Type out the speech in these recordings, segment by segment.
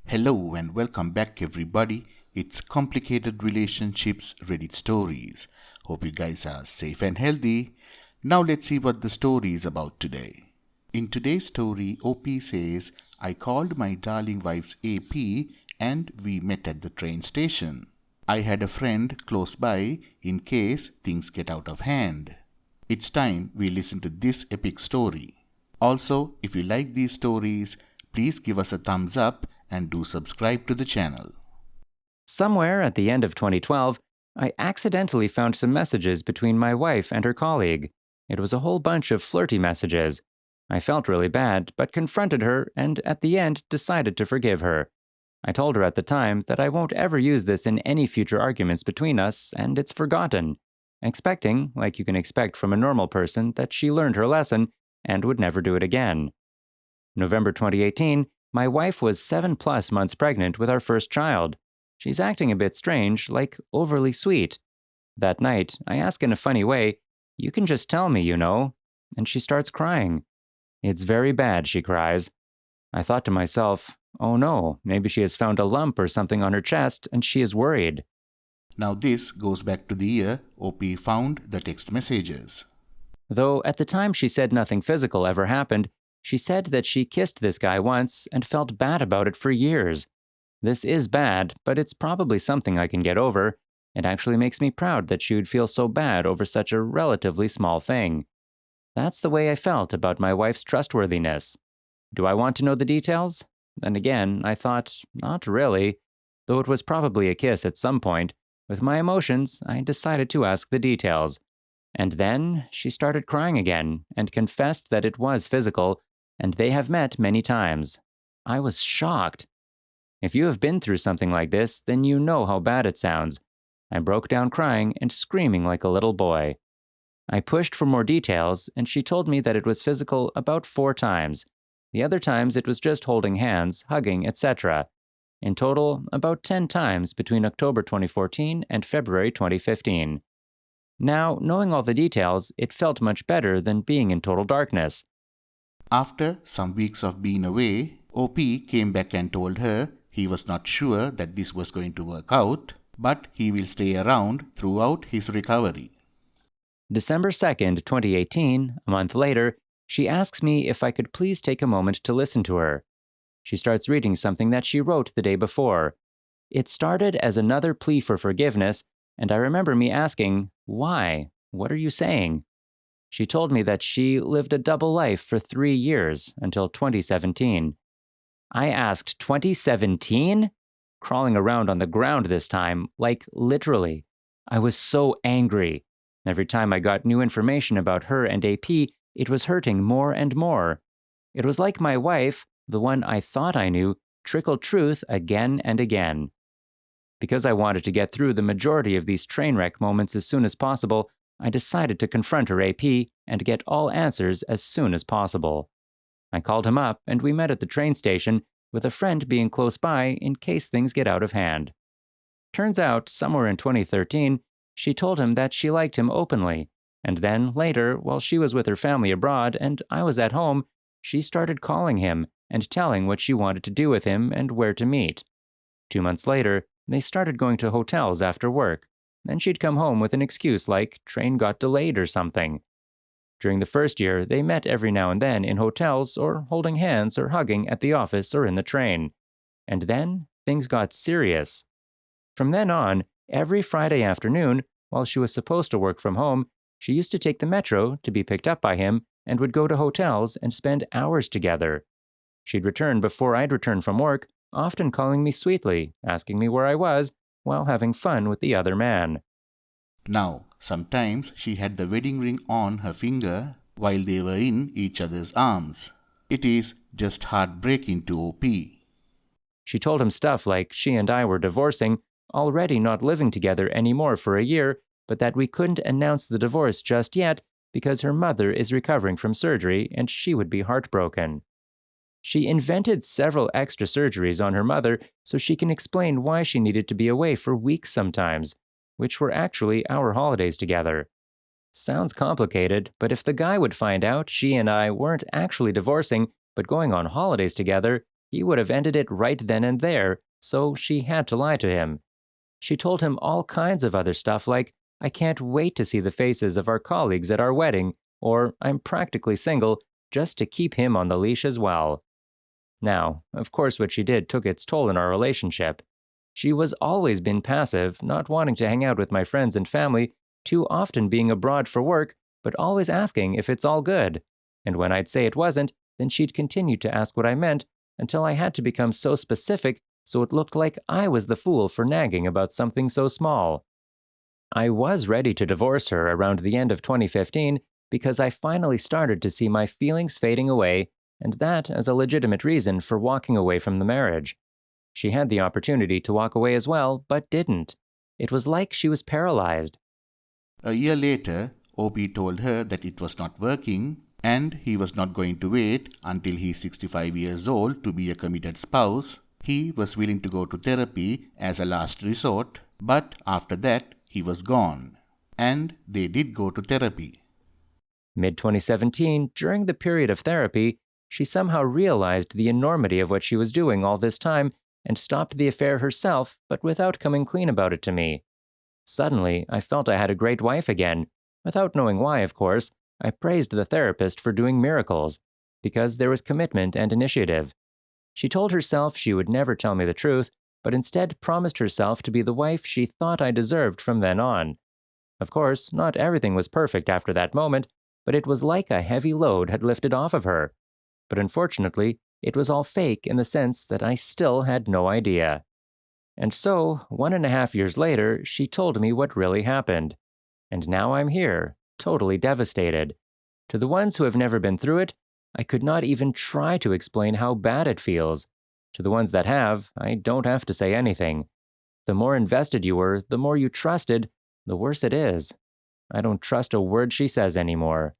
Hello and welcome back, everybody. It's Complicated Relationships Reddit Stories. Hope you guys are safe and healthy. Now let's see what the story is about today. In today's story, OP says, I called my darling wife's AP and we met at the train station. I had a friend close by in case things get out of hand. It's time we listen to this epic story. Also, if you like these stories, please give us a thumbs up and do subscribe to the channel. Somewhere at the end of 2012, I accidentally found some messages between my wife and her colleague. It was a whole bunch of flirty messages. I felt really bad, but confronted her and at the end decided to forgive her. I told her at the time that I won't ever use this in any future arguments between us, and it's forgotten, expecting, like you can expect from a normal person, that she learned her lesson and would never do it again. November 2018, my wife was 7+ months pregnant with our first child. She's acting a bit strange, like overly sweet. That night, I ask in a funny way, "You can just tell me, you know," and she starts crying. "It's very bad," she cries. I thought to myself, oh no, maybe she has found a lump or something on her chest and she is worried. Now this goes back to the year OP found the text messages. Though at the time she said nothing physical ever happened, she said that she kissed this guy once and felt bad about it for years. This is bad, but it's probably something I can get over. It actually makes me proud that she would feel so bad over such a relatively small thing. That's the way I felt about my wife's trustworthiness. Do I want to know the details? Then again, I thought, not really. Though it was probably a kiss at some point, with my emotions, I decided to ask the details. And then she started crying again and confessed that it was physical, and they have met many times. I was shocked. If you have been through something like this, then you know how bad it sounds. I broke down crying and screaming like a little boy. I pushed for more details, and she told me that it was physical about 4 times. The other times it was just holding hands, hugging, etc. In total, about 10 times between October 2014 and February 2015. Now, knowing all the details, it felt much better than being in total darkness. After some weeks of being away, OP came back and told her he was not sure that this was going to work out, but he will stay around throughout his recovery. December 2nd, 2018, a month later, she asks me if I could please take a moment to listen to her. She starts reading something that she wrote the day before. It started as another plea for forgiveness, and I remember me asking, "Why? What are you saying?" She told me that she lived a double life for 3 years, until 2017. I asked, 2017? Crawling around on the ground this time, like literally. I was so angry. Every time I got new information about her and AP, it was hurting more and more. It was like my wife, the one I thought I knew, trickled truth again and again. Because I wanted to get through the majority of these train wreck moments as soon as possible, I decided to confront her AP and get all answers as soon as possible. I called him up and we met at the train station, with a friend being close by in case things get out of hand. Turns out, somewhere in 2013, she told him that she liked him openly, and then later, while she was with her family abroad and I was at home, she started calling him and telling what she wanted to do with him and where to meet. 2 months later, they started going to hotels after work. Then she'd come home with an excuse like train got delayed or something. During the first year, they met every now and then in hotels or holding hands or hugging at the office or in the train. And then things got serious. From then on, every Friday afternoon, while she was supposed to work from home, she used to take the metro to be picked up by him and would go to hotels and spend hours together. She'd return before I'd return from work, often calling me sweetly, asking me where I was, while having fun with the other man. Now, sometimes she had the wedding ring on her finger while they were in each other's arms. It is just heartbreaking to OP. She told him stuff like she and I were divorcing, already not living together anymore for a year, but that we couldn't announce the divorce just yet because her mother is recovering from surgery and she would be heartbroken. She invented several extra surgeries on her mother so she can explain why she needed to be away for weeks sometimes, which were actually our holidays together. Sounds complicated, but if the guy would find out she and I weren't actually divorcing but going on holidays together, he would have ended it right then and there, so she had to lie to him. She told him all kinds of other stuff like, "I can't wait to see the faces of our colleagues at our wedding," or "I'm practically single," just to keep him on the leash as well. Now, of course, what she did took its toll in our relationship. She was always been passive, not wanting to hang out with my friends and family, too often being abroad for work, but always asking if it's all good. And when I'd say it wasn't, then she'd continue to ask what I meant until I had to become so specific so it looked like I was the fool for nagging about something so small. I was ready to divorce her around the end of 2015 because I finally started to see my feelings fading away, and that as a legitimate reason for walking away from the marriage. She had the opportunity to walk away as well, but didn't. It was like she was paralyzed. A year later, Opie told her that it was not working and he was not going to wait until he's 65 years old to be a committed spouse. He was willing to go to therapy as a last resort, but after that, he was gone. And they did go to therapy. Mid-2017, during the period of therapy, she somehow realized the enormity of what she was doing all this time and stopped the affair herself, but without coming clean about it to me. Suddenly, I felt I had a great wife again. Without knowing why, of course, I praised the therapist for doing miracles, because there was commitment and initiative. She told herself she would never tell me the truth, but instead promised herself to be the wife she thought I deserved from then on. Of course, not everything was perfect after that moment, but it was like a heavy load had lifted off of her. But unfortunately, it was all fake in the sense that I still had no idea. And so, 1.5 years later, she told me what really happened. And now I'm here, totally devastated. To the ones who have never been through it, I could not even try to explain how bad it feels. To the ones that have, I don't have to say anything. The more invested you were, the more you trusted, the worse it is. I don't trust a word she says anymore.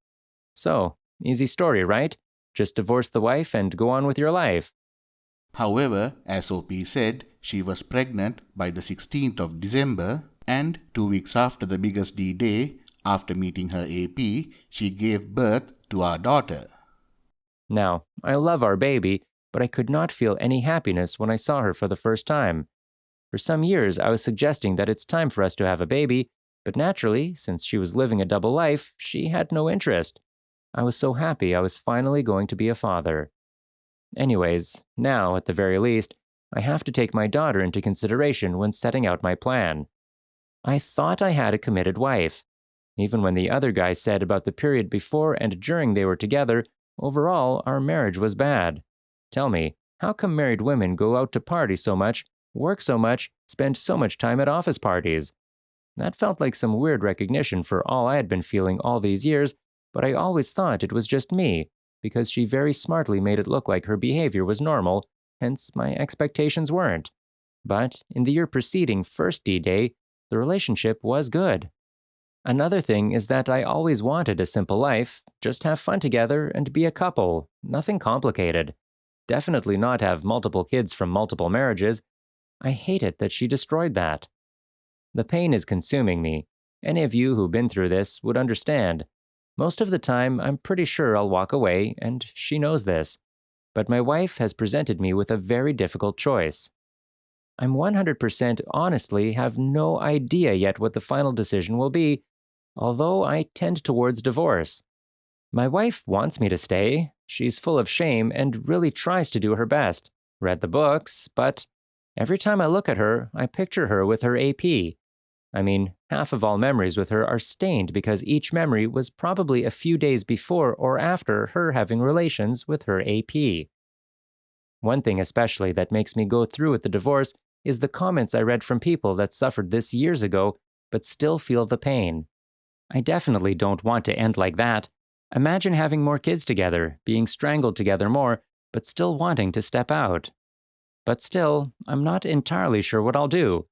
So, easy story, right? Just divorce the wife and go on with your life. However, as Opie said, she was pregnant by the 16th of December, and 2 weeks after the biggest D-Day, after meeting her AP, she gave birth to our daughter. Now, I love our baby, but I could not feel any happiness when I saw her for the first time. For some years, I was suggesting that it's time for us to have a baby, but naturally, since she was living a double life, she had no interest. I was so happy I was finally going to be a father. Anyways, now, at the very least, I have to take my daughter into consideration when setting out my plan. I thought I had a committed wife. Even when the other guy said about the period before and during they were together, overall, our marriage was bad. Tell me, how come married women go out to party so much, work so much, spend so much time at office parties? That felt like some weird recognition for all I had been feeling all these years, but I always thought it was just me, because she very smartly made it look like her behavior was normal, hence my expectations weren't. But in the year preceding First D-Day, the relationship was good. Another thing is that I always wanted a simple life, just have fun together and be a couple, nothing complicated. Definitely not have multiple kids from multiple marriages. I hate it that she destroyed that. The pain is consuming me. Any of you who've been through this would understand. Most of the time, I'm pretty sure I'll walk away, and she knows this. But my wife has presented me with a very difficult choice. I'm 100% honestly have no idea yet what the final decision will be, although I tend towards divorce. My wife wants me to stay. She's full of shame and really tries to do her best. Read the books, but every time I look at her, I picture her with her AP. I mean, half of all memories with her are stained because each memory was probably a few days before or after her having relations with her AP. One thing especially that makes me go through with the divorce is the comments I read from people that suffered this years ago but still feel the pain. I definitely don't want to end like that. Imagine having more kids together, being strangled together more, but still wanting to step out. But still, I'm not entirely sure what I'll do.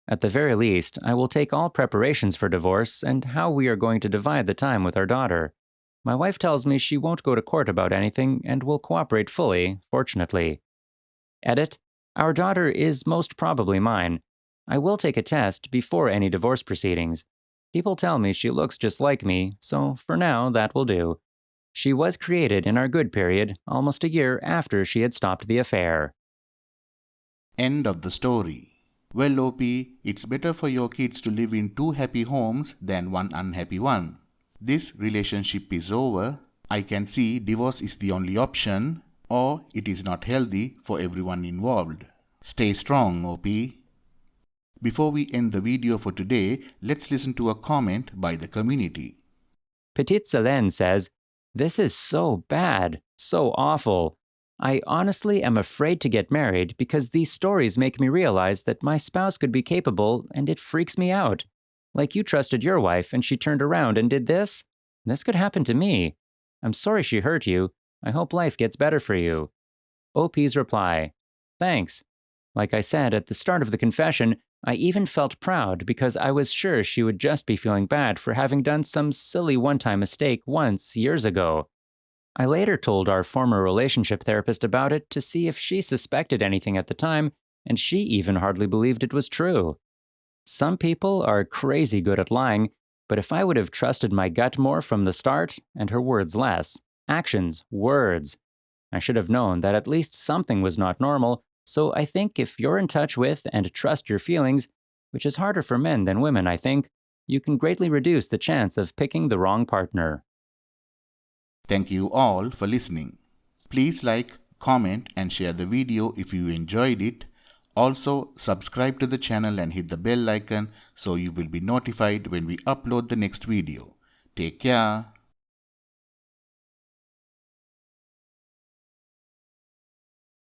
At the very least, I will take all preparations for divorce and how we are going to divide the time with our daughter. My wife tells me she won't go to court about anything and will cooperate fully, fortunately. Edit: Our daughter is most probably mine. I will take a test before any divorce proceedings. People tell me she looks just like me, so for now that will do. She was created in our good period, almost a year after she had stopped the affair. End of the story. Well, OP, it's better for your kids to live in two happy homes than one unhappy one. This relationship is over. I can see divorce is the only option, or it is not healthy for everyone involved. Stay strong, OP. Before we end the video for today, let's listen to a comment by the community. Petite Selene says, "This is so bad, so awful. I honestly am afraid to get married because these stories make me realize that my spouse could be capable and it freaks me out. Like you trusted your wife and she turned around and did this? This could happen to me. I'm sorry she hurt you. I hope life gets better for you." OP's reply, "Thanks. Like I said at the start of the confession, I even felt proud because I was sure she would just be feeling bad for having done some silly one-time mistake once, years ago. I later told our former relationship therapist about it to see if she suspected anything at the time, and she even hardly believed it was true. Some people are crazy good at lying, but if I would have trusted my gut more from the start, and her words less, actions, words, I should have known that at least something was not normal. So I think if you're in touch with and trust your feelings, which is harder for men than women, I think, you can greatly reduce the chance of picking the wrong partner." Thank you all for listening. Please like, comment and share the video if you enjoyed it. Also, subscribe to the channel and hit the bell icon so you will be notified when we upload the next video. Take care.